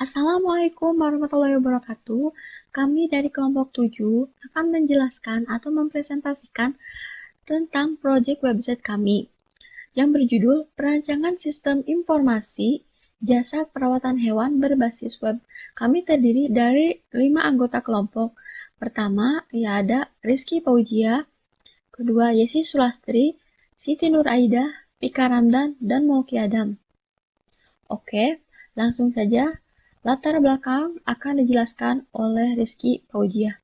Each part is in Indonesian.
Assalamualaikum warahmatullahi wabarakatuh. Kami dari kelompok 7 akan menjelaskan atau mempresentasikan tentang proyek website kami yang berjudul Perancangan Sistem Informasi Jasa Perawatan Hewan Berbasis Web. Kami terdiri dari 5 anggota kelompok. Pertama, ada Rizky Fauzia, kedua Yesi Sulastri, Siti Nur Aida, Pika Ramdan, dan Moki Adam. Oke, langsung saja. Latar belakang akan dijelaskan oleh Rizky Fauzia.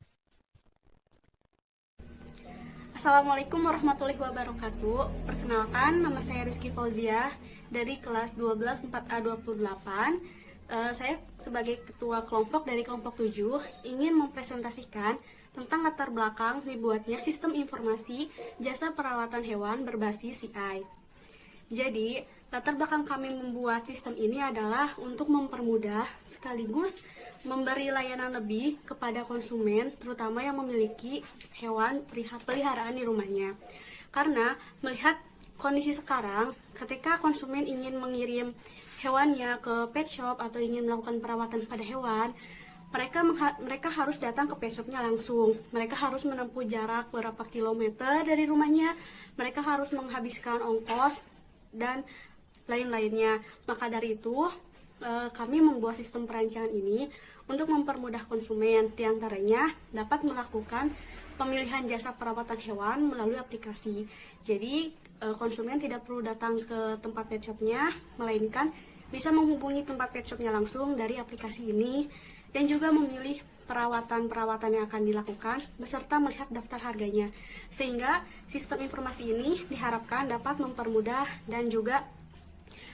Assalamualaikum warahmatullahi wabarakatuh. Perkenalkan, nama saya Rizky Fauzia dari kelas 12 4A28. Saya sebagai ketua kelompok dari kelompok 7 ingin mempresentasikan tentang latar belakang dibuatnya sistem informasi jasa perawatan hewan berbasis CI. Jadi, latar belakang kami membuat sistem ini adalah untuk mempermudah sekaligus memberi layanan lebih kepada konsumen, terutama yang memiliki hewan peliharaan di rumahnya. Karena melihat kondisi sekarang, ketika konsumen ingin mengirim hewannya ke pet shop atau ingin melakukan perawatan pada hewan, mereka harus datang ke pet shopnya langsung. Mereka harus menempuh jarak beberapa kilometer dari rumahnya. Mereka harus menghabiskan ongkos dan lain-lainnya. Maka dari itu, kami membuat sistem perancangan ini untuk mempermudah konsumen. Di antaranya dapat melakukan pemilihan jasa perawatan hewan melalui aplikasi. Jadi, konsumen tidak perlu datang ke tempat pet shopnya, melainkan bisa menghubungi tempat pet shopnya langsung dari aplikasi ini dan juga memilih perawatan-perawatan yang akan dilakukan beserta melihat daftar harganya, sehingga sistem informasi ini diharapkan dapat mempermudah dan juga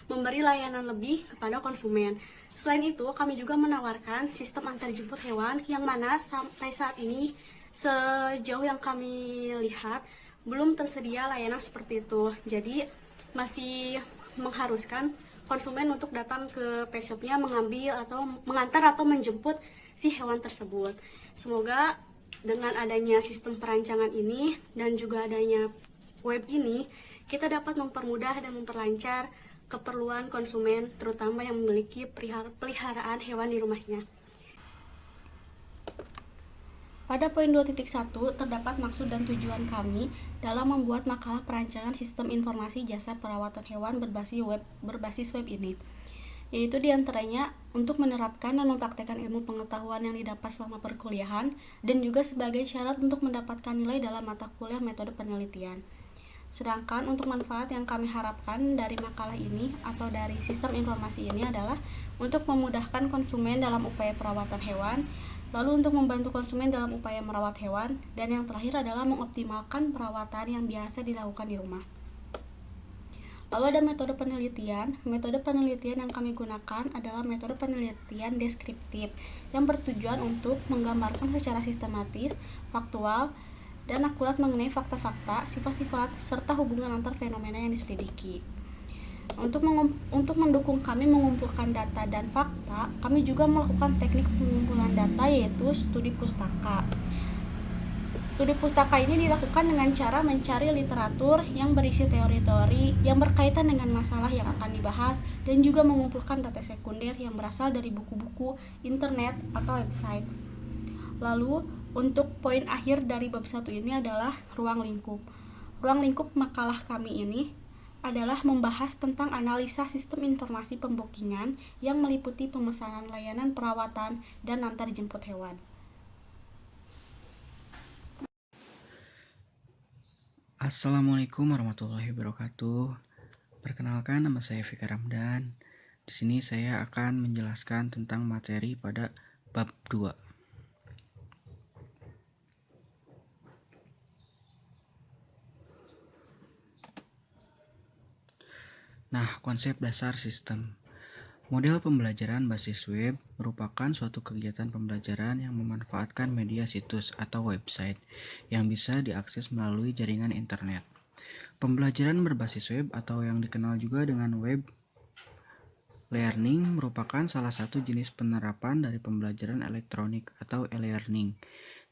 memberi layanan lebih kepada konsumen. Selain itu, kami juga menawarkan sistem antar jemput hewan yang mana sampai saat ini sejauh yang kami lihat belum tersedia layanan seperti itu. Jadi masih mengharuskan konsumen untuk datang ke pet shopnya mengambil atau mengantar atau menjemput si hewan tersebut. Semoga dengan adanya sistem perancangan ini dan juga adanya web ini, kita dapat mempermudah dan memperlancar keperluan konsumen, terutama yang memiliki peliharaan hewan di rumahnya. Pada poin 2.1 terdapat maksud dan tujuan kami dalam membuat makalah perancangan sistem informasi jasa perawatan hewan berbasis web ini, yaitu diantaranya untuk menerapkan dan mempraktekkan ilmu pengetahuan yang didapat selama perkuliahan dan juga sebagai syarat untuk mendapatkan nilai dalam mata kuliah metode penelitian. Sedangkan untuk manfaat yang kami harapkan dari makalah ini atau dari sistem informasi ini adalah untuk memudahkan konsumen dalam upaya perawatan hewan, lalu untuk membantu konsumen dalam upaya merawat hewan, dan yang terakhir adalah mengoptimalkan perawatan yang biasa dilakukan di rumah. Lalu ada metode penelitian. Metode penelitian yang kami gunakan adalah metode penelitian deskriptif yang bertujuan untuk menggambarkan secara sistematis, faktual, dan akurat mengenai fakta-fakta, sifat-sifat, serta hubungan antar fenomena yang diselidiki. Untuk mendukung kami mengumpulkan data dan fakta, kami juga melakukan teknik pengumpulan data yaitu studi pustaka. Studi pustaka ini dilakukan dengan cara mencari literatur yang berisi teori-teori yang berkaitan dengan masalah yang akan dibahas dan juga mengumpulkan data sekunder yang berasal dari buku-buku, internet, atau website. Lalu, untuk poin akhir dari bab 1 ini adalah ruang lingkup. Ruang lingkup makalah kami ini adalah membahas tentang analisa sistem informasi pembookingan yang meliputi pemesanan layanan perawatan dan antar jemput hewan. Assalamualaikum warahmatullahi wabarakatuh. Perkenalkan, nama saya Pika Ramdan. Di sini saya akan menjelaskan tentang materi pada bab 2. Nah, konsep dasar sistem. Model pembelajaran basis web merupakan suatu kegiatan pembelajaran yang memanfaatkan media situs atau website yang bisa diakses melalui jaringan internet. Pembelajaran berbasis web atau yang dikenal juga dengan web learning merupakan salah satu jenis penerapan dari pembelajaran elektronik atau e-learning.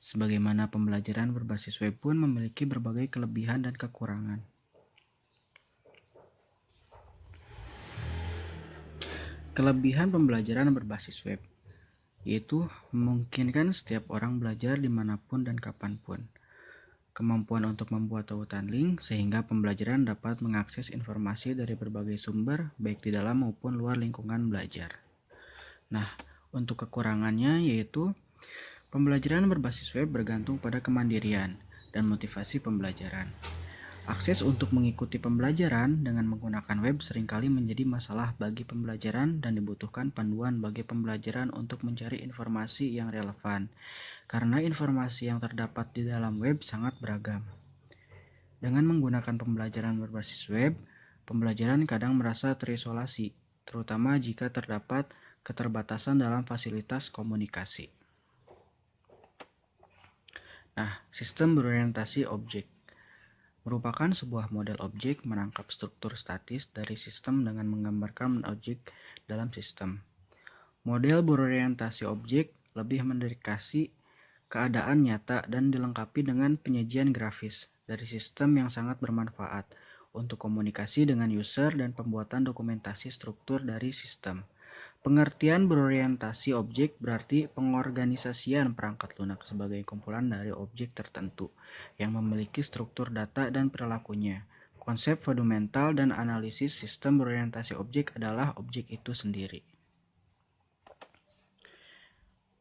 Sebagaimana pembelajaran berbasis web pun memiliki berbagai kelebihan dan kekurangan. Kelebihan pembelajaran berbasis web, yaitu memungkinkan setiap orang belajar dimanapun dan kapanpun. Kemampuan untuk membuat tautan link sehingga pembelajaran dapat mengakses informasi dari berbagai sumber, baik di dalam maupun luar lingkungan belajar. Nah, untuk kekurangannya yaitu pembelajaran berbasis web bergantung pada kemandirian dan motivasi pembelajaran. Akses untuk mengikuti pembelajaran dengan menggunakan web seringkali menjadi masalah bagi pembelajaran dan dibutuhkan panduan bagi pembelajaran untuk mencari informasi yang relevan, karena informasi yang terdapat di dalam web sangat beragam. Dengan menggunakan pembelajaran berbasis web, pembelajaran kadang merasa terisolasi, terutama jika terdapat keterbatasan dalam fasilitas komunikasi. Nah, sistem berorientasi objek merupakan sebuah model objek menangkap struktur statis dari sistem dengan menggambarkan objek dalam sistem. Model berorientasi objek lebih mendedikasi keadaan nyata dan dilengkapi dengan penyajian grafis dari sistem yang sangat bermanfaat untuk komunikasi dengan user dan pembuatan dokumentasi struktur dari sistem. Pengertian berorientasi objek berarti pengorganisasian perangkat lunak sebagai kumpulan dari objek tertentu yang memiliki struktur data dan perilakunya. Konsep fundamental dan analisis sistem berorientasi objek adalah objek itu sendiri.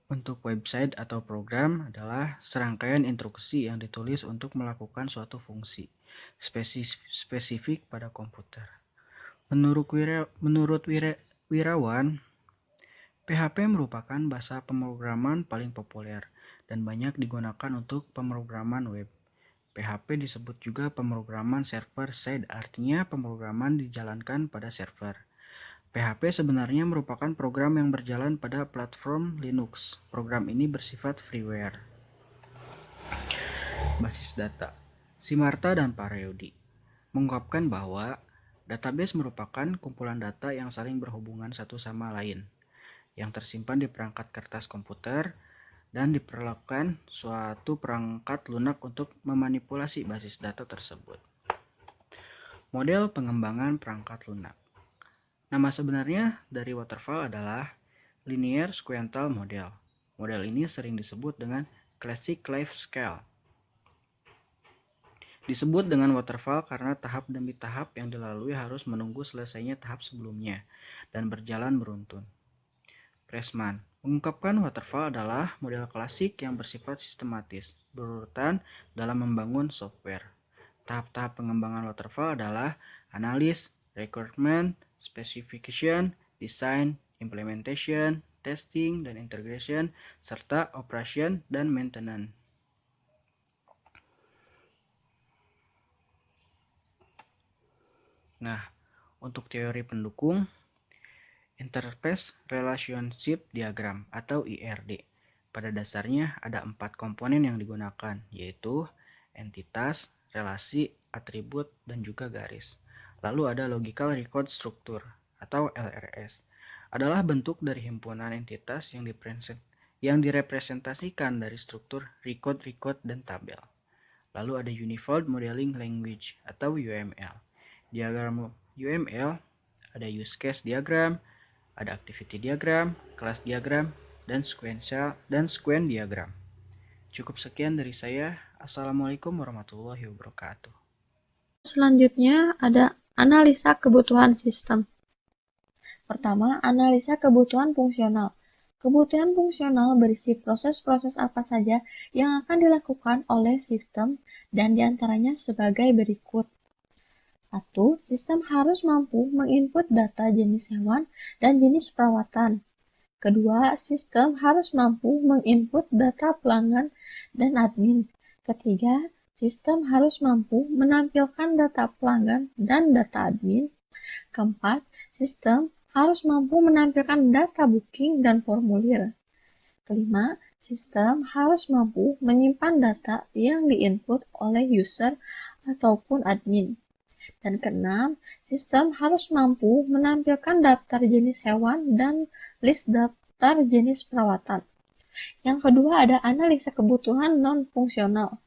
Untuk website atau program adalah serangkaian instruksi yang ditulis untuk melakukan suatu fungsi spesifik pada komputer. Menurut Wirawan, PHP merupakan bahasa pemrograman paling populer dan banyak digunakan untuk pemrograman web. PHP disebut juga pemrograman server-side, artinya pemrograman dijalankan pada server. PHP sebenarnya merupakan program yang berjalan pada platform Linux. Program ini bersifat freeware. Basis data. Simarta dan Parayodi mengungkapkan bahwa database merupakan kumpulan data yang saling berhubungan satu sama lain, yang tersimpan di perangkat kertas komputer dan diperlakukan suatu perangkat lunak untuk memanipulasi basis data tersebut. Model pengembangan perangkat lunak. Nama sebenarnya dari waterfall adalah Linear Sequential Model. Model ini sering disebut dengan Classic Life Scale. Disebut dengan waterfall karena tahap demi tahap yang dilalui harus menunggu selesainya tahap sebelumnya dan berjalan beruntun. Pressman mengungkapkan waterfall adalah model klasik yang bersifat sistematis, berurutan dalam membangun software. Tahap-tahap pengembangan waterfall adalah analis, requirement, specification, design, implementation, testing, dan integration, serta operation dan maintenance. Nah, untuk teori pendukung, Interface Relationship Diagram atau IRD. Pada dasarnya ada 4 komponen yang digunakan, yaitu entitas, relasi, atribut, dan juga garis. Lalu ada Logical Record Structure atau LRS. Adalah bentuk dari himpunan entitas yang direpresentasikan dari struktur record, dan tabel. Lalu ada Unified Modeling Language atau UML. Diagram UML ada use case diagram, ada activity diagram, class diagram, dan sequence diagram. Cukup sekian dari saya. Assalamualaikum warahmatullahi wabarakatuh. Selanjutnya ada analisa kebutuhan sistem. Pertama, analisa kebutuhan fungsional. Kebutuhan fungsional berisi proses-proses apa saja yang akan dilakukan oleh sistem dan diantaranya sebagai berikut. 1. Sistem harus mampu menginput data jenis hewan dan jenis perawatan. Kedua, sistem harus mampu menginput data pelanggan dan admin. Ketiga, sistem harus mampu menampilkan data pelanggan dan data admin. Keempat, sistem harus mampu menampilkan data booking dan formulir. Kelima, sistem harus mampu menyimpan data yang diinput oleh user ataupun admin. Dan keenam, sistem harus mampu menampilkan daftar jenis hewan dan list daftar jenis perawatan. Yang kedua ada analisa kebutuhan non-fungsional.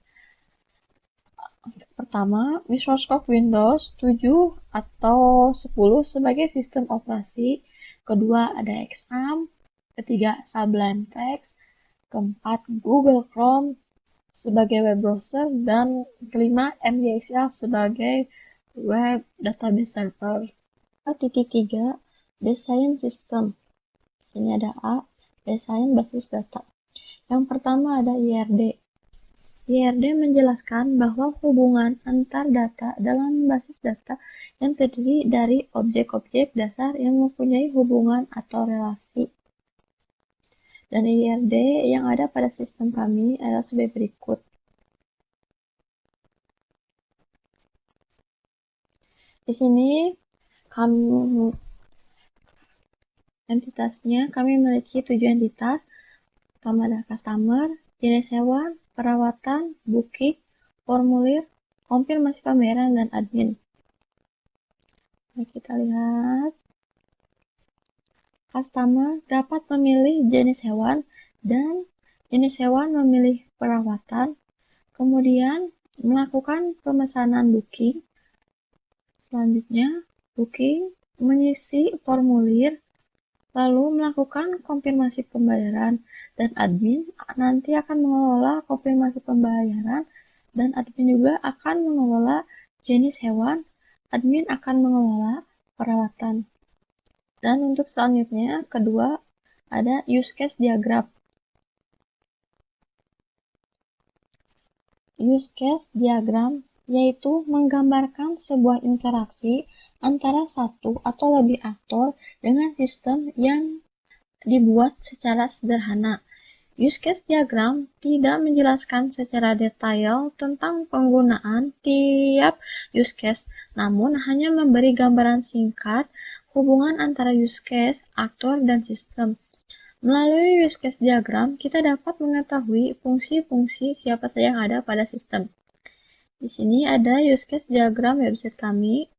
Pertama, Microsoft Windows 7 atau 10 sebagai sistem operasi kedua ada Xampp, ketiga Sublime Text, keempat Google Chrome sebagai web browser, dan kelima MYSQL sebagai web database server. Titik 3, desain sistem. Ini ada A, desain basis data. Yang pertama ada IRD. IRD menjelaskan bahwa hubungan antar data dalam basis data yang terdiri dari objek-objek dasar yang mempunyai hubungan atau relasi. Dan IRD yang ada pada sistem kami adalah sebagai berikut. Di sini entitasnya kami memiliki 7 entitas. Pertama ada customer, jenis hewan, perawatan, booking, formulir, konfirmasi pembayaran, dan admin. Mari kita lihat. Customer dapat memilih jenis hewan dan jenis hewan memilih perawatan, kemudian melakukan pemesanan booking. Selanjutnya, booking mengisi formulir, lalu melakukan konfirmasi pembayaran, dan admin nanti akan mengelola konfirmasi pembayaran, dan admin juga akan mengelola jenis hewan, admin akan mengelola perawatan. Dan untuk selanjutnya, kedua, ada use case diagram. Use case diagram yaitu menggambarkan sebuah interaksi antara satu atau lebih aktor dengan sistem yang dibuat secara sederhana. Use case diagram tidak menjelaskan secara detail tentang penggunaan tiap use case, namun hanya memberi gambaran singkat hubungan antara use case, aktor, dan sistem. Melalui use case diagram, kita dapat mengetahui fungsi-fungsi siapa saja yang ada pada sistem. Di sini ada use case diagram website kami.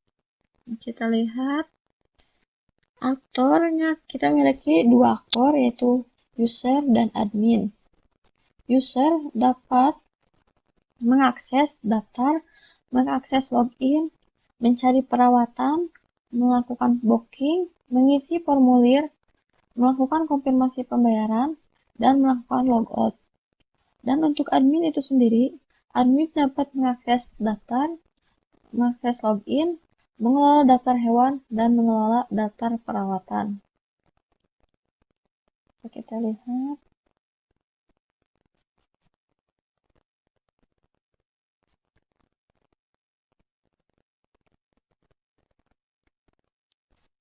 Kita lihat aktornya, kita memiliki 2 aktor yaitu user dan admin. User dapat mengakses daftar, mengakses login, mencari perawatan, melakukan booking, mengisi formulir, melakukan konfirmasi pembayaran, dan melakukan logout. Dan untuk admin itu sendiri, admin dapat mengakses daftar, mengakses login, mengelola daftar hewan, dan mengelola daftar perawatan. Kita lihat.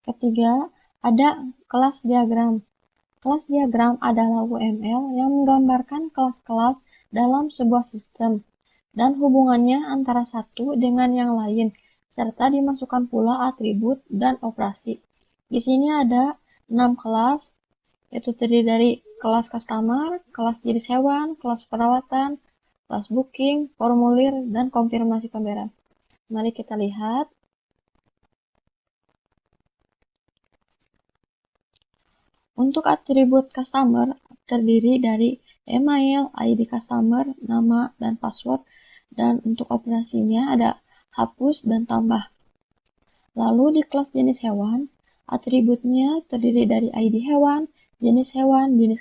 Ketiga, ada kelas diagram. Kelas diagram adalah UML yang menggambarkan kelas-kelas dalam sebuah sistem dan hubungannya antara satu dengan yang lain, serta dimasukkan pula atribut dan operasi. Di sini ada 6 kelas, yaitu terdiri dari kelas customer, kelas jenis hewan, kelas perawatan, kelas booking, formulir, dan konfirmasi pembayaran. Mari kita lihat. Untuk atribut customer terdiri dari email, ID customer, nama, dan password, dan untuk operasinya ada hapus dan tambah. Lalu di kelas jenis hewan, atributnya terdiri dari ID hewan, jenis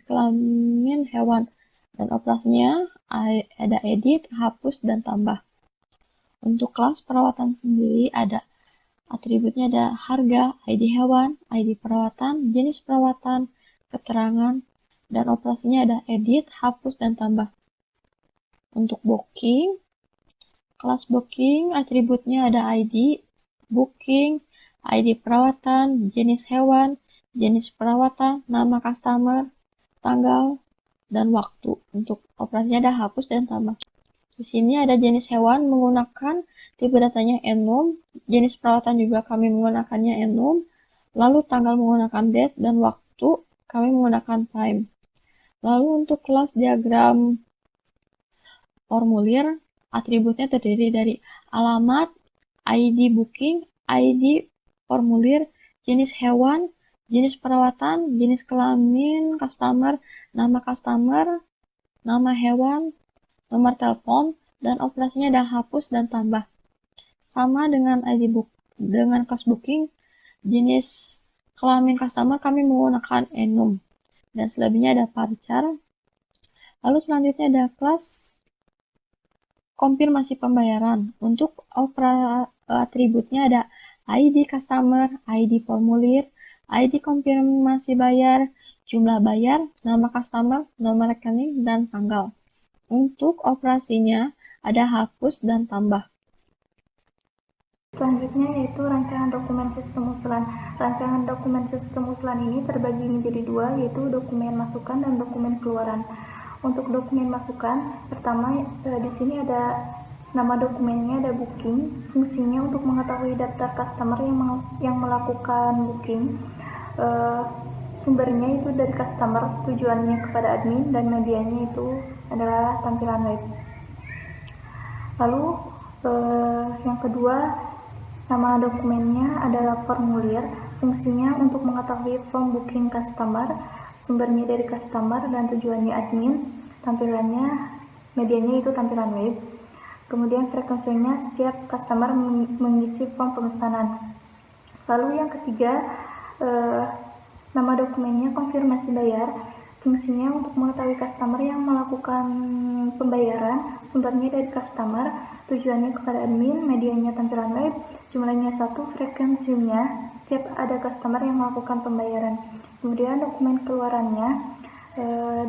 kelamin hewan, dan operasinya ada edit, hapus, dan tambah. Untuk kelas perawatan sendiri ada atributnya ada harga, ID hewan, ID perawatan, jenis perawatan, keterangan, dan operasinya ada edit, hapus, dan tambah. Untuk booking, kelas booking atributnya ada ID, booking, ID perawatan, jenis hewan, jenis perawatan, nama customer, tanggal, dan waktu. Untuk operasinya ada hapus dan tambah. Di sini ada jenis hewan menggunakan tipe datanya enum, jenis perawatan juga kami menggunakannya enum, lalu tanggal menggunakan date, dan waktu kami menggunakan time. Lalu untuk kelas diagram formulir, atributnya terdiri dari alamat, ID booking, ID formulir, jenis hewan, jenis perawatan, jenis kelamin customer, nama hewan, nomor telepon, dan operasinya ada hapus dan tambah. Sama dengan dengan kelas booking, jenis kelamin customer kami menggunakan enum. Dan selebihnya ada varchar. Lalu selanjutnya ada kelas konfirmasi pembayaran. Untuk atributnya ada ID customer, ID formulir, ID konfirmasi bayar, jumlah bayar, nama customer, nomor rekening, dan tanggal. Untuk operasinya ada hapus dan tambah. Selanjutnya yaitu rancangan dokumen sistem usulan. Rancangan dokumen sistem usulan ini terbagi menjadi dua, yaitu dokumen masukan dan dokumen keluaran. Untuk dokumen masukan, pertama di sini ada nama dokumennya, ada booking. Fungsinya untuk mengetahui daftar customer yang melakukan booking. Sumbernya itu dari customer, tujuannya kepada admin, dan medianya itu adalah tampilan web. Lalu yang kedua, nama dokumennya adalah formulir. Fungsinya untuk mengetahui form booking customer, sumbernya dari customer dan tujuannya admin, tampilannya medianya itu tampilan web. Kemudian frekuensinya setiap customer mengisi form pemesanan. Lalu yang ketiga, nama dokumennya konfirmasi bayar. Fungsinya untuk mengetahui customer yang melakukan pembayaran, sumbernya dari customer, tujuannya kepada admin, medianya tampilan web, jumlahnya 1, frekuensinya setiap ada customer yang melakukan pembayaran. Kemudian dokumen keluarannya,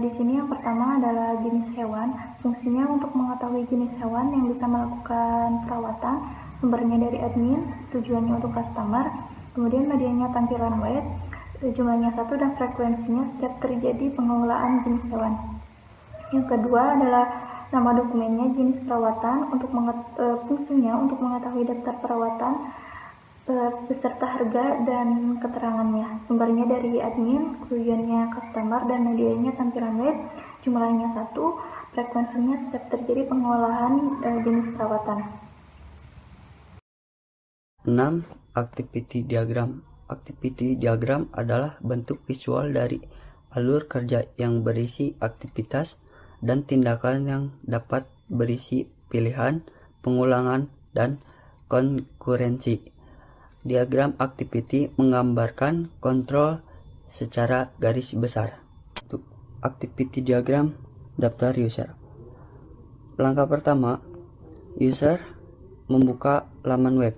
di sini yang pertama adalah jenis hewan. Fungsinya untuk mengetahui jenis hewan yang bisa melakukan perawatan, sumbernya dari admin, tujuannya untuk customer, kemudian medianya tampilan web, jumlahnya 1, dan frekuensinya setiap terjadi pengelolaan jenis hewan. Yang kedua adalah nama dokumennya jenis perawatan. Untuk fungsinya untuk mengetahui daftar perawatan beserta harga dan keterangannya. Sumbernya dari admin, tujuannya customer, dan medianya tampilan web, jumlahnya 1, frekuensinya setiap terjadi pengolahan jenis perawatan. 6. Activity diagram. Activity diagram adalah bentuk visual dari alur kerja yang berisi aktivitas dan tindakan yang dapat berisi pilihan, pengulangan, dan konkurensi. Diagram activity menggambarkan kontrol secara garis besar. Activity diagram daftar user. Langkah pertama, user membuka laman web.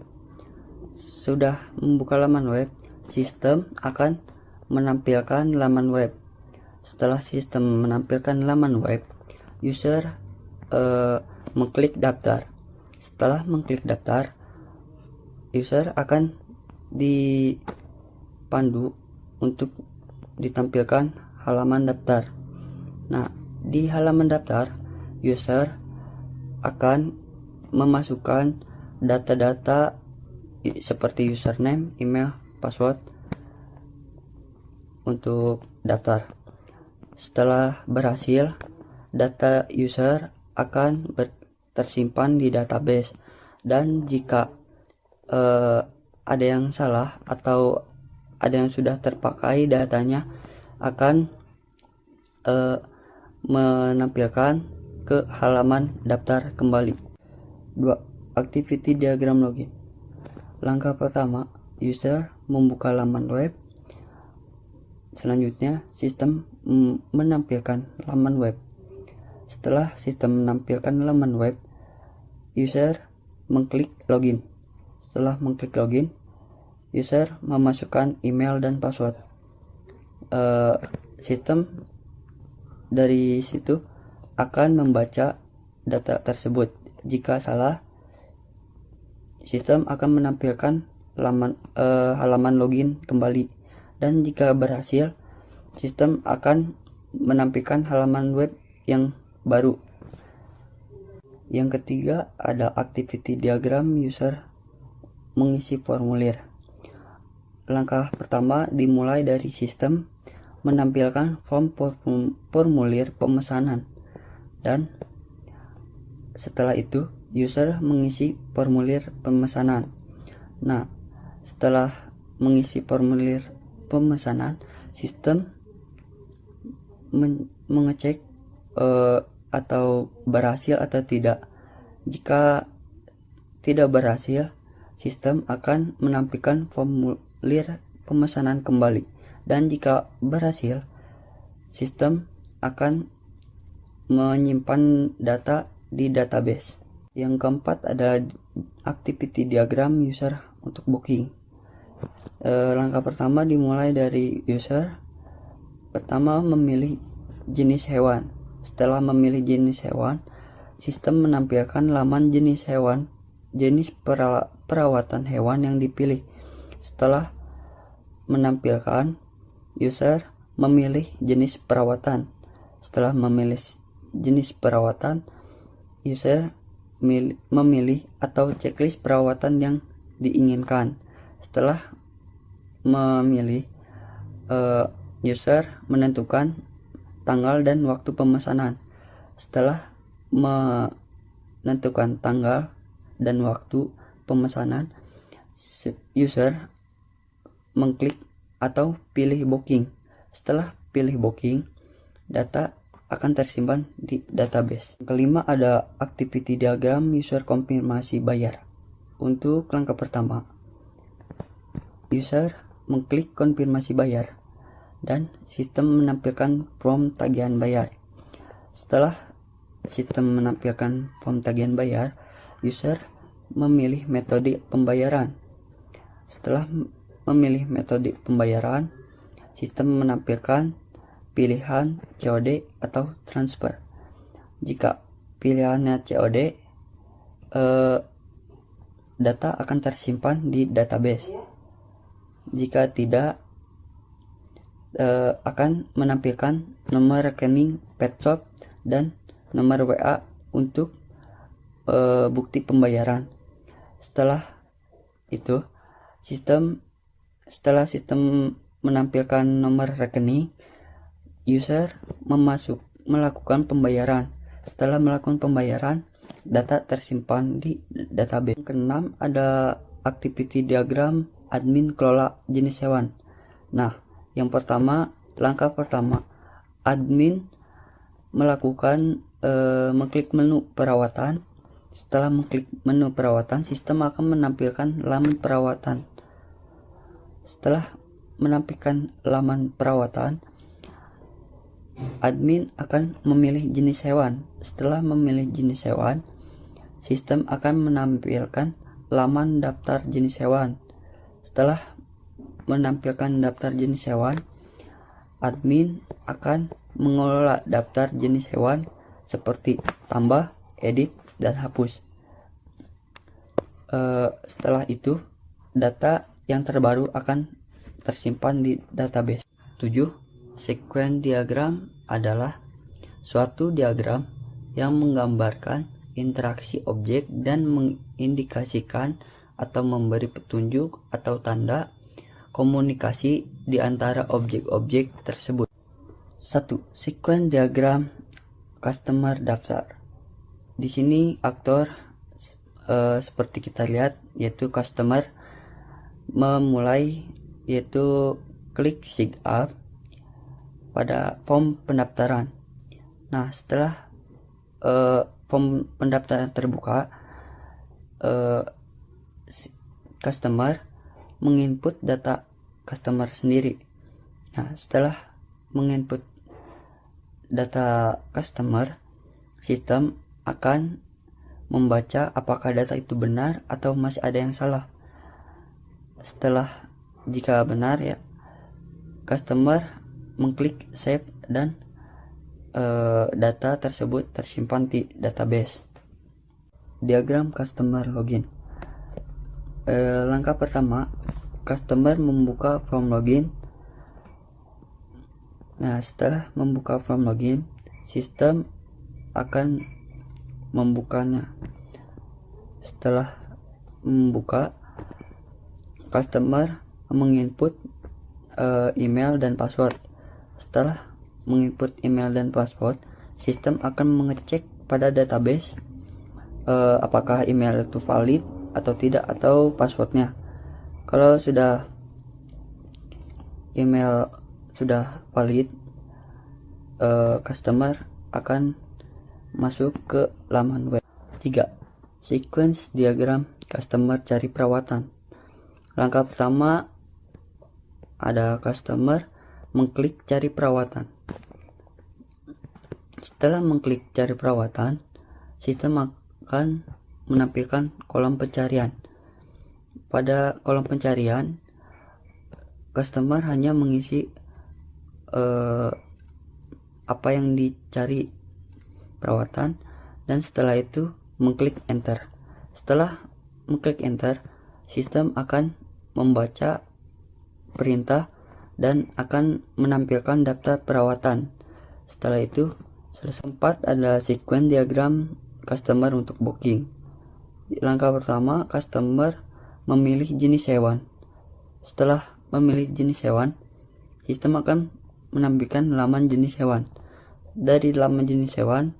Sudah membuka laman web, sistem akan menampilkan laman web. Setelah sistem menampilkan laman web, user mengklik daftar. Setelah mengklik daftar, user akan dipandu untuk ditampilkan halaman daftar. Nah, di halaman daftar, user akan memasukkan data-data seperti username, email, password untuk daftar. Setelah berhasil, data user akan tersimpan di database, dan jika ada yang salah atau ada yang sudah terpakai datanya, akan menampilkan ke halaman daftar kembali. 2. Activity diagram login. Langkah pertama, user membuka laman web. Selanjutnya, sistem menampilkan laman web. Setelah sistem menampilkan laman web, user mengklik login. Setelah mengklik login, user memasukkan email dan password. Sistem dari situ akan membaca data tersebut. Jika salah, sistem akan menampilkan halaman login kembali, dan jika berhasil, sistem akan menampilkan halaman web yang baru. Yang ketiga ada activity diagram user mengisi formulir. Langkah pertama dimulai dari sistem menampilkan form formulir pemesanan, dan setelah itu user mengisi formulir pemesanan. Nah, setelah mengisi formulir pemesanan, sistem mengecek atau berhasil atau tidak. Jika tidak berhasil, sistem akan menampilkan formulir pemesanan kembali, dan jika berhasil, sistem akan menyimpan data di database. Yang keempat ada activity diagram user untuk booking. Langkah pertama dimulai dari user. Pertama, memilih jenis hewan. Setelah memilih jenis hewan, sistem menampilkan laman jenis hewan, jenis perawatan hewan yang dipilih. Setelah menampilkan, user memilih jenis perawatan. Setelah memilih jenis perawatan, user memilih atau checklist perawatan yang diinginkan. Setelah memilih, user menentukan tanggal dan waktu pemesanan. Setelah menentukan tanggal dan waktu pemesanan, user mengklik atau pilih booking. Setelah pilih booking, data akan tersimpan di database. Kelima ada activity diagram user konfirmasi bayar. Untuk langkah pertama, user mengklik konfirmasi bayar dan sistem menampilkan form tagihan bayar. Setelah sistem menampilkan form tagihan bayar, user memilih metode pembayaran. Setelah memilih metode pembayaran, sistem menampilkan pilihan COD atau transfer. Jika pilihannya COD, data akan tersimpan di database. Jika tidak, akan menampilkan nomor rekening pet shop dan nomor WA untuk bukti pembayaran. Setelah sistem menampilkan nomor rekening, user melakukan pembayaran. Setelah melakukan pembayaran, data tersimpan di database. Keenam ada activity diagram admin kelola jenis hewan. Nah, langkah pertama, admin melakukan mengklik menu perawatan. Setelah mengklik menu perawatan, sistem akan menampilkan laman perawatan. Setelah menampilkan laman perawatan, admin akan memilih jenis hewan. Setelah memilih jenis hewan, sistem akan menampilkan laman daftar jenis hewan. Setelah menampilkan daftar jenis hewan, admin akan mengelola daftar jenis hewan seperti tambah, edit, dan hapus. Setelah itu, data yang terbaru akan tersimpan di database. 7. Sequence diagram adalah suatu diagram yang menggambarkan interaksi objek dan mengindikasikan atau memberi petunjuk atau tanda komunikasi di antara objek-objek tersebut. 1. Sequence diagram customer daftar. Di sini aktor seperti kita lihat, yaitu customer memulai yaitu klik sign up pada form pendaftaran. Nah, setelah form pendaftaran terbuka, customer menginput data customer sendiri. Nah, setelah menginput data customer, sistem akan membaca apakah data itu benar atau masih ada yang salah. Jika benar, ya, customer mengklik save dan data tersebut tersimpan di database. Diagram customer login. Langkah pertama, customer membuka form login. Nah, setelah membuka form login, sistem akan membukanya. Setelah membuka, customer menginput email dan password. Setelah menginput email dan password, sistem akan mengecek pada database apakah email itu valid atau tidak, atau passwordnya. Kalau email sudah valid, customer akan masuk ke laman web. 3. Sequence diagram customer cari perawatan. Langkah pertama, ada customer mengklik cari perawatan. Setelah mengklik cari perawatan, sistem akan menampilkan kolom pencarian. Pada kolom pencarian, customer hanya mengisi apa yang dicari perawatan, dan setelah itu mengklik enter. Setelah mengklik enter, sistem akan membaca perintah dan akan menampilkan daftar perawatan. Setelah itu sempat ada sequence diagram customer untuk booking. Langkah pertama, customer memilih jenis hewan. Setelah memilih jenis hewan, sistem akan menampilkan laman jenis hewan. Dari laman jenis hewan,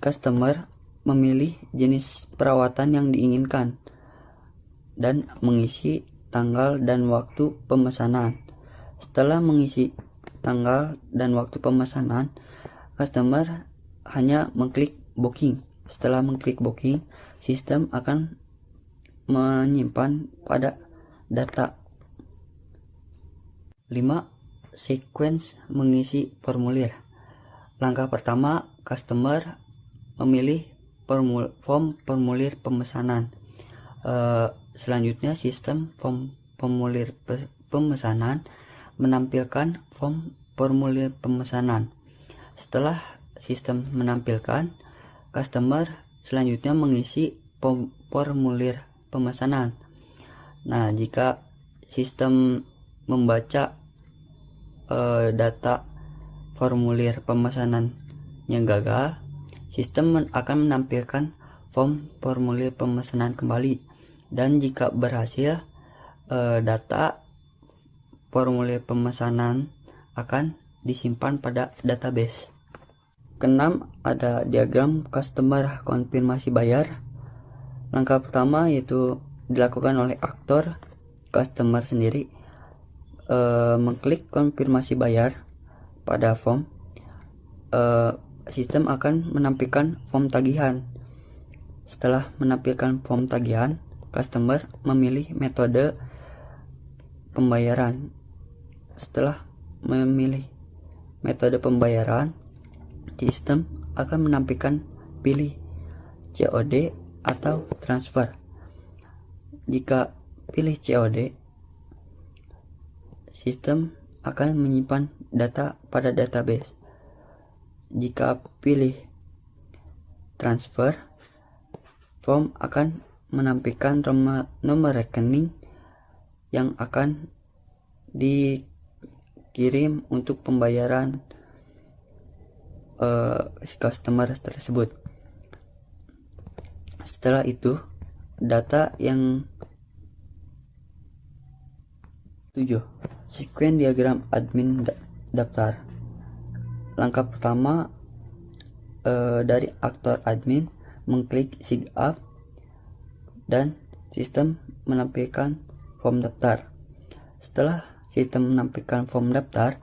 customer memilih jenis perawatan yang diinginkan dan mengisi tanggal dan waktu pemesanan. Setelah mengisi tanggal dan waktu pemesanan, customer hanya mengklik booking. Setelah mengklik booking, sistem akan menyimpan pada data. 5. Sequence mengisi formulir. Langkah pertama, customer memilih form formulir pemesanan. Selanjutnya sistem form formulir pemesanan menampilkan form formulir pemesanan. Setelah sistem menampilkan, customer selanjutnya mengisi formulir pemesanan. Nah, jika sistem membaca data formulir pemesanannya gagal, sistem akan menampilkan form formulir pemesanan kembali, dan jika berhasil, data formulir pemesanan akan disimpan pada database. Keenam, ada diagram customer konfirmasi bayar. Langkah pertama yaitu dilakukan oleh aktor customer sendiri, mengklik konfirmasi bayar pada form. Sistem akan menampilkan form tagihan. Setelah menampilkan form tagihan, customer memilih metode pembayaran. Setelah memilih metode pembayaran, sistem akan menampilkan pilih COD atau transfer. Jika pilih COD, sistem akan menyimpan data pada database. Jika pilih transfer, form akan menampilkan nomor rekening yang akan dikirim untuk pembayaran si customer tersebut. Setelah itu, data yang 7. Sequence diagram admin daftar. Langkah pertama, dari aktor admin mengklik sign up dan sistem menampilkan form daftar. Setelah sistem menampilkan form daftar,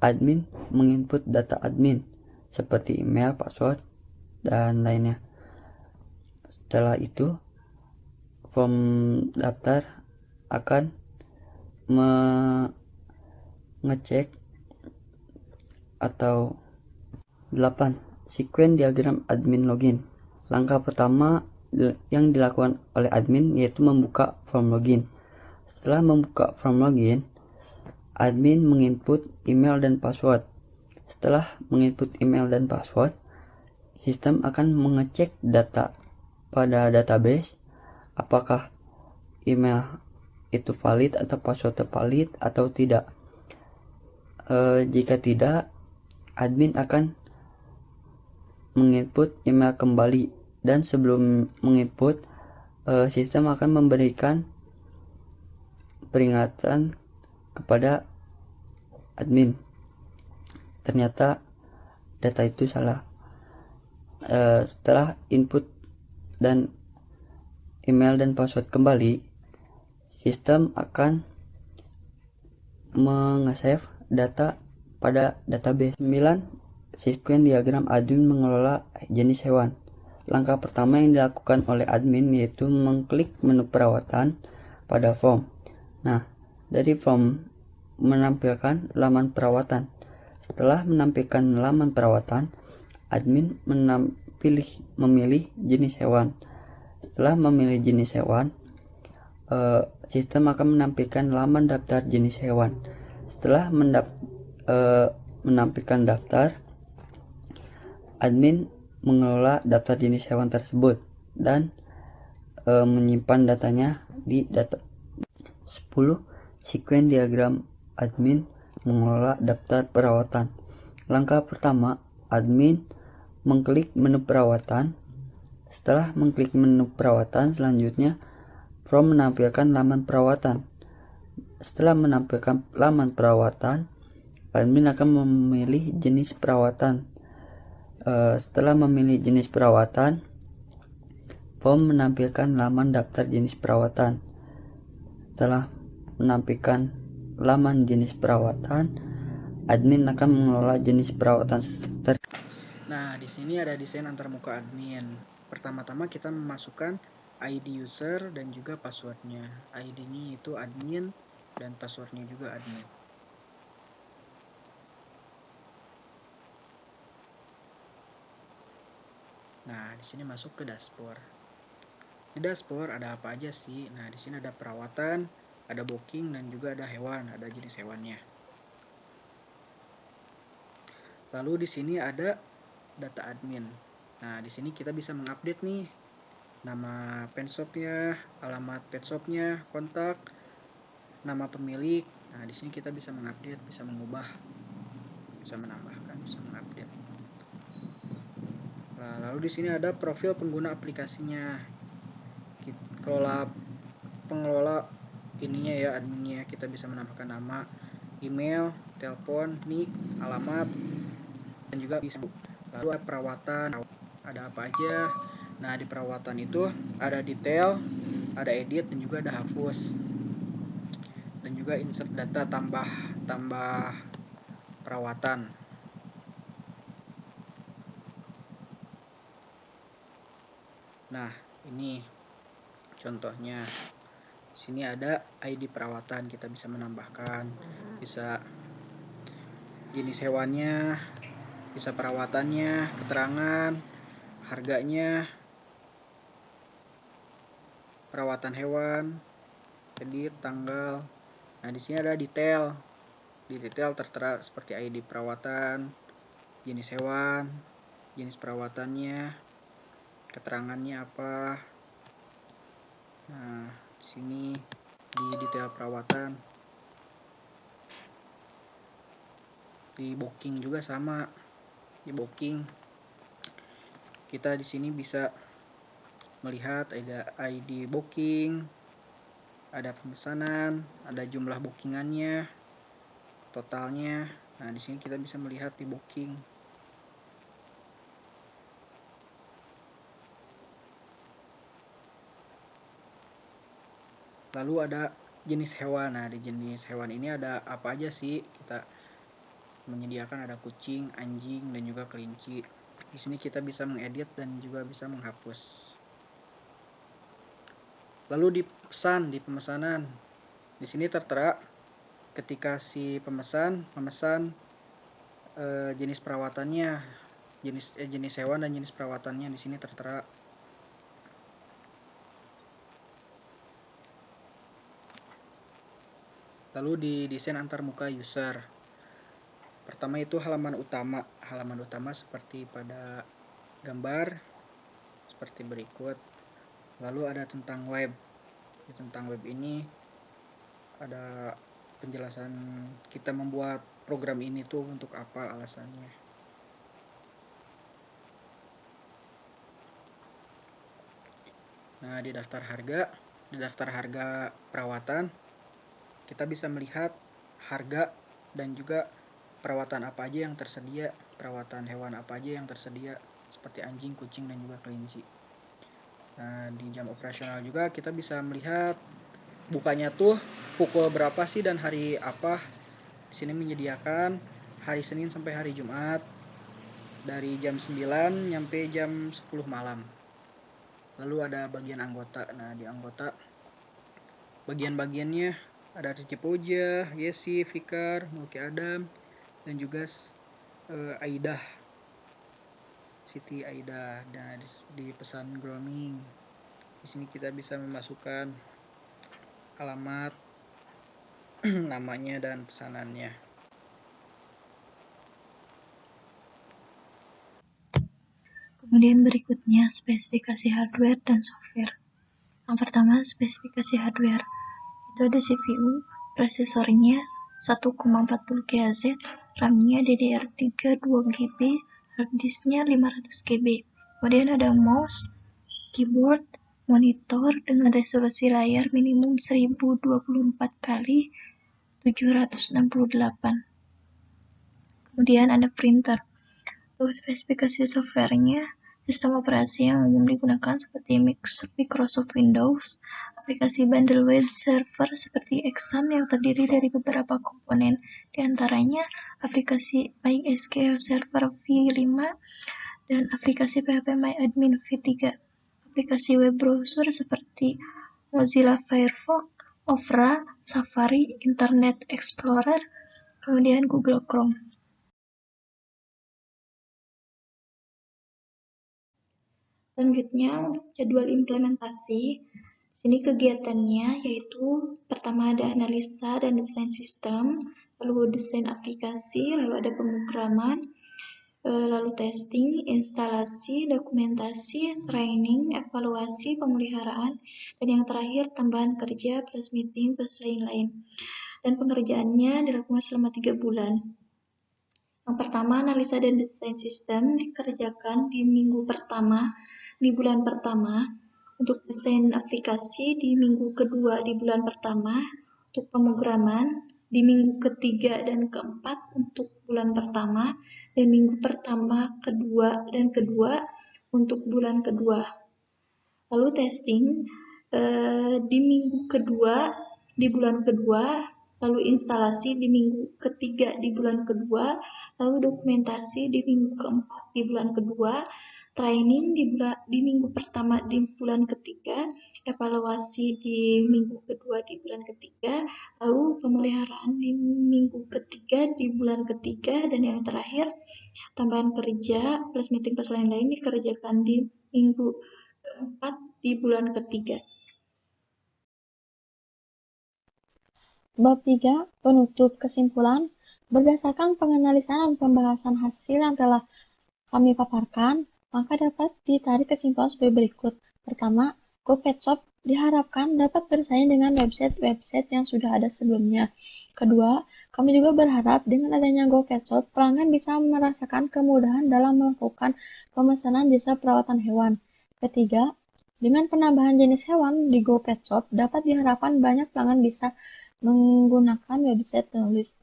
admin menginput data admin seperti email, password, dan lainnya. Setelah itu, form daftar akan mengecek atau 8. Sequence diagram admin login. Langkah pertama yang dilakukan oleh admin yaitu membuka form login. Setelah membuka form login, admin menginput email dan password. Setelah menginput email dan password, sistem akan mengecek data pada database apakah email itu valid atau password valid atau tidak. Jika tidak, admin akan menginput email kembali, dan sebelum menginput, sistem akan memberikan peringatan kepada admin. Ternyata data itu salah. Setelah input dan email dan password kembali, sistem akan meng-save data pada database. 9. Sequence diagram admin mengelola jenis hewan. Langkah pertama yang dilakukan oleh admin yaitu mengklik menu perawatan pada form. Nah, Dari form menampilkan laman perawatan. Setelah menampilkan laman perawatan, admin memilih jenis hewan. Setelah memilih jenis hewan, sistem akan menampilkan laman daftar jenis hewan. Setelah menampilkan daftar, admin mengelola daftar jenis hewan tersebut dan menyimpan datanya di data. 10. Sequence diagram admin mengelola daftar perawatan. Langkah pertama, admin mengklik menu perawatan. Setelah mengklik menu perawatan, selanjutnya form menampilkan laman perawatan. Setelah menampilkan laman perawatan, admin akan memilih jenis perawatan. Setelah memilih jenis perawatan, form menampilkan laman daftar jenis perawatan. Setelah menampilkan laman jenis perawatan, admin akan mengelola jenis perawatan. Nah, di sini ada desain antarmuka admin. Pertama-tama kita memasukkan ID user dan juga passwordnya. ID-nya itu admin dan passwordnya juga admin. Nah, di sini masuk ke dashboard. Di dashboard ada apa aja sih? Nah, di sini ada perawatan, ada booking, dan juga ada hewan, ada jenis hewannya. Lalu di sini ada data admin. Nah, di sini kita bisa mengupdate nih nama penshopnya, alamat penshopnya, kontak, nama pemilik. Nah, di sini kita bisa mengupdate, bisa mengubah, bisa menambahkan, bisa mengupdate. Nah, lalu di sini ada profil pengguna aplikasinya. Pengelola ininya ya, adminnya, kita bisa menambahkan nama, email, telepon, nick, alamat, dan juga bisa. Lalu ada perawatan, ada apa aja. Nah, di perawatan itu ada detail, ada edit, dan juga ada hapus, dan juga insert data tambah perawatan. Nah, ini contohnya. Di sini ada ID perawatan, kita bisa menambahkan, bisa jenis hewannya, bisa perawatannya, keterangan, harganya, perawatan hewan, edit, tanggal. Nah, di sini ada detail. Di detail tertera seperti ID perawatan, jenis hewan, jenis perawatannya, keterangannya apa. Nah, di sini di detail perawatan. Di booking juga sama. Di booking kita di sini bisa melihat ada ID booking, ada pemesanan, ada jumlah bookingannya, totalnya. Nah, di sini kita bisa melihat di booking. Lalu ada jenis hewan. Nah, di jenis hewan ini ada apa aja sih? Kita menyediakan ada kucing, anjing, dan juga kelinci. Di sini kita bisa mengedit dan juga bisa menghapus. Lalu di pemesanan. Di sini tertera ketika si pemesan memesan jenis perawatannya, jenis hewan dan jenis perawatannya di sini tertera. Lalu di desain antarmuka user. Pertama itu halaman utama. Halaman utama seperti pada gambar seperti berikut. Lalu ada tentang web. Tentang web ini ada penjelasan kita membuat program ini tuh untuk apa alasannya. Nah, di daftar harga perawatan kita bisa melihat harga dan juga perawatan apa aja yang tersedia, perawatan hewan apa aja yang tersedia seperti anjing, kucing, dan juga kelinci. Nah, di jam operasional juga kita bisa melihat bukanya tuh pukul berapa sih dan hari apa. Di sini menyediakan hari Senin sampai hari Jumat dari jam 9 sampai jam 10 malam. Lalu ada bagian anggota. Nah, di anggota bagian-bagiannya Ada Rizky Fauziah, Yesi, Fikar, Mulki Adam, dan juga Aidah, Siti Aidah. Dan di pesan grooming, di sini kita bisa memasukkan alamat, namanya, dan pesanannya. Kemudian berikutnya spesifikasi hardware dan software. Yang pertama, spesifikasi hardware. Itu ada CPU, prosesornya 1,40 GHz, RAM-nya DDR3 2GB, hard disk-nya 500 GB. Kemudian ada mouse, keyboard, monitor dengan resolusi layar minimum 1024 kali 768. Kemudian ada printer. Untuk spesifikasi softwarenya, sistem operasi yang umum digunakan seperti Microsoft Windows, aplikasi bundle web server seperti Exam yang terdiri dari beberapa komponen, diantaranya aplikasi MySQL Server v5 dan aplikasi PHP MyAdmin v3, aplikasi web browser seperti Mozilla Firefox, Opera, Safari, Internet Explorer, kemudian Google Chrome. Selanjutnya, jadwal implementasi. Sini kegiatannya yaitu pertama ada analisa dan desain sistem, lalu desain aplikasi, lalu ada pemrograman, lalu testing, instalasi, dokumentasi, training, evaluasi, pemeliharaan, dan yang terakhir tambahan kerja plus meeting plus lain-lain. Dan pengerjaannya dilakukan selama 3 bulan. Yang pertama, analisa dan desain sistem dikerjakan di minggu pertama, di bulan pertama. Untuk desain aplikasi di minggu kedua di bulan pertama. Untuk pemrograman di minggu ketiga dan keempat untuk bulan pertama. Dan minggu pertama, kedua, dan kedua untuk bulan kedua. Lalu testing di minggu kedua di bulan kedua, lalu instalasi di minggu ketiga di bulan kedua, lalu dokumentasi di minggu keempat di bulan kedua, training di minggu pertama di bulan ketiga, evaluasi di minggu kedua di bulan ketiga, lalu pemeliharaan di minggu ketiga di bulan ketiga, dan yang terakhir tambahan kerja plus meeting plus lain-lain dikerjakan di minggu keempat di bulan ketiga. Bab 3, penutup kesimpulan. Berdasarkan penganalisan dan pembahasan hasil yang telah kami paparkan, maka dapat ditarik kesimpulan sebagai berikut. Pertama, GoPetShop diharapkan dapat bersaing dengan website-website yang sudah ada sebelumnya. Kedua, kami juga berharap dengan adanya GoPetShop, pelanggan bisa merasakan kemudahan dalam melakukan pemesanan jasa perawatan hewan. Ketiga, dengan penambahan jenis hewan di GoPetShop, dapat diharapkan banyak pelanggan bisa menggunakan website penulis.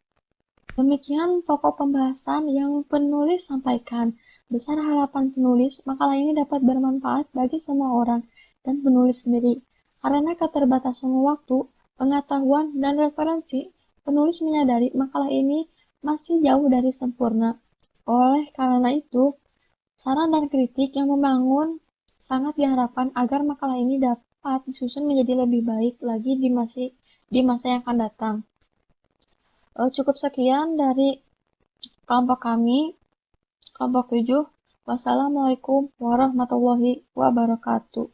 Demikian pokok pembahasan yang penulis sampaikan. Besar harapan penulis, makalah ini dapat bermanfaat bagi semua orang dan penulis sendiri. Karena keterbatasan waktu, pengetahuan, dan referensi, penulis menyadari makalah ini masih jauh dari sempurna. Oleh karena itu, saran dan kritik yang membangun sangat diharapkan agar makalah ini dapat disusun menjadi lebih baik lagi di masa yang akan datang. Cukup sekian dari kelompok kami, kelompok 7. Wassalamualaikum warahmatullahi wabarakatuh.